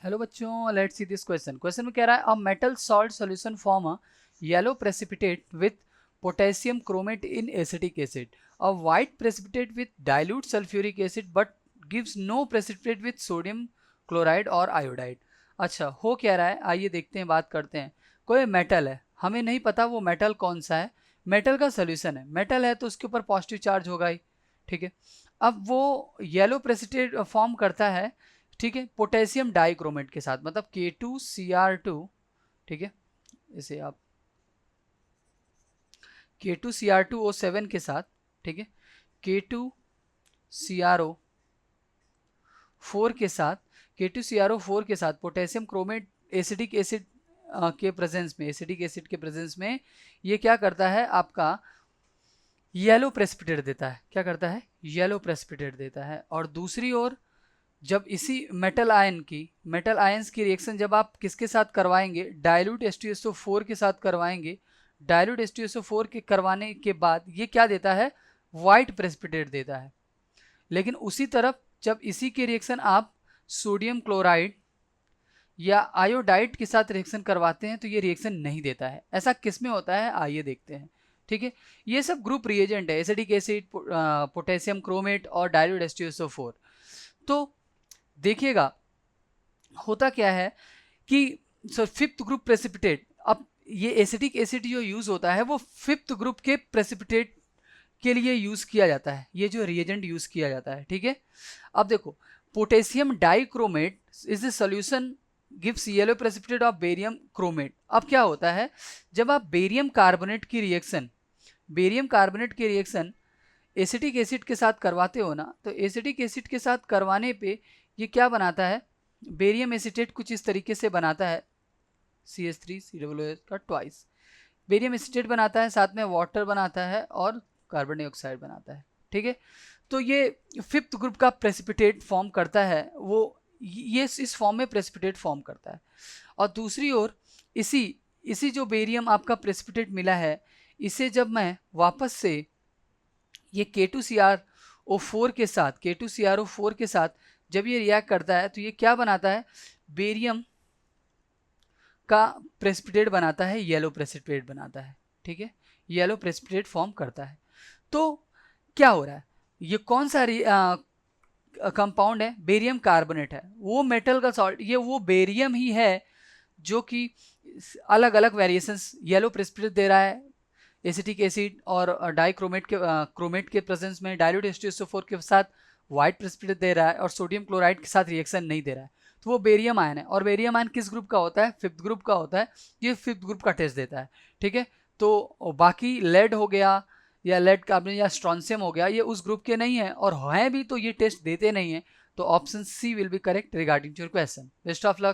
Hello बच्चों, let's see this question. Question में कह रहा है a metal salt solution form a yellow precipitate with potassium chromate in acetic acid, a white precipitate with dilute sulphuric acid but gives no precipitate with sodium chloride or iodide. अच्छा, हो क्या रहा है आइए देखते हैं, बात करते हैं। कोई मेटल है, हमें नहीं पता वो मेटल कौन सा है। मेटल का सोल्यूशन है, मेटल है तो उसके ऊपर पॉजिटिव चार्ज होगा ही, ठीक है। अब वो येलो प्रेसिपिटेट फॉर्म करता है, ठीक है, पोटेशियम डाइक्रोमेट के साथ, मतलब K2Cr2, ठीक है। इसे आप K2Cr2O7 के साथ, ठीक है, K2CrO4 के साथ, K2CrO4 के साथ पोटेशियम क्रोमेट एसिडिक एसिड के प्रेजेंस में, एसिडिक एसिड के प्रेजेंस में ये क्या करता है, आपका येलो प्रेसिपिटेट देता है। क्या करता है? येलो प्रेसिपिटेट देता है। और दूसरी ओर जब इसी मेटल आयंस की रिएक्शन जब आप किसके साथ करवाएंगे, डाइल्यूट H2SO4 के साथ करवाएंगे, डाइल्यूट H2SO4 के करवाने के बाद ये क्या देता है, वाइट प्रेसिपिटेट देता है। लेकिन उसी तरफ जब इसी के रिएक्शन आप सोडियम क्लोराइड या आयोडाइड के साथ रिएक्शन करवाते हैं तो ये रिएक्शन नहीं देता है। ऐसा किस में होता है, आइए देखते हैं, ठीक है। ये सब ग्रुप रिएजेंट है, एसिडिक एसिड, पोटेशियम क्रोमेट और डाइल्यूट H2SO4। तो देखिएगा होता क्या है कि फिफ्थ ग्रुप प्रेसिपिटेट, अब ये एसिडिक एसिड जो यूज होता है वो फिफ्थ ग्रुप के प्रेसिपिटेट के लिए यूज किया जाता है, ये जो रिएजेंट यूज किया जाता है, ठीक है। अब देखो, potassium dichromate is the solution gives yellow precipitate of barium chromate. अब क्या होता है, जब आप बेरियम कार्बोनेट की रिएक्शन एसिटिक एसिड के साथ करवाते हो ना, तो एसिटिक एसिड के साथ करवाने पे ये क्या बनाता है, बेरियम एसिटेट कुछ इस तरीके से बनाता है, CH3COOH का ट्वाइस बेरियम एसिटेट बनाता है, साथ में वाटर बनाता है और कार्बन डाइऑक्साइड बनाता है, ठीक है। तो ये फिफ्थ ग्रुप का प्रेसिपिटेट फॉर्म करता है, वो ये इस फॉर्म में प्रेसिपिटेट फॉर्म करता है। और दूसरी ओर इसी इसी जो बेरियम आपका प्रेसिपिटेट मिला है, इसे जब मैं वापस से ये K2CrO4 के साथ जब ये रिएक्ट करता है तो ये क्या बनाता है, बेरियम का प्रेसिपिटेट बनाता है, येलो प्रेसिपिटेट बनाता है, ठीक है। येलो प्रेसिपिटेट फॉर्म करता है। तो क्या हो रहा है, ये कौन सा कंपाउंड है, बेरियम कार्बोनेट है, वो मेटल का सॉल्ट, ये वो बेरियम ही है जो कि अलग अलग वेरिएशंस येलो प्रेसिपिटेट दे रहा है एसिटिक एसिड और क्रोमेट के प्रेजेंस में, डाइल्यूट H2SO4 के साथ व्हाइट प्रेसिपिटेट दे रहा है और सोडियम क्लोराइड के साथ रिएक्शन नहीं दे रहा है। तो वो बेरियम आयन है, और बेरियम आयन किस ग्रुप का होता है, फिफ्थ ग्रुप का होता है। ये फिफ्थ ग्रुप का टेस्ट देता है, ठीक है। तो बाकी लेड हो गया या लेड कार्बन या स्ट्रॉन्सियम हो गया, ये उस ग्रुप के नहीं है, और हैं भी तो ये टेस्ट देते नहीं है। तो option C will be correct regarding your question. Best of luck.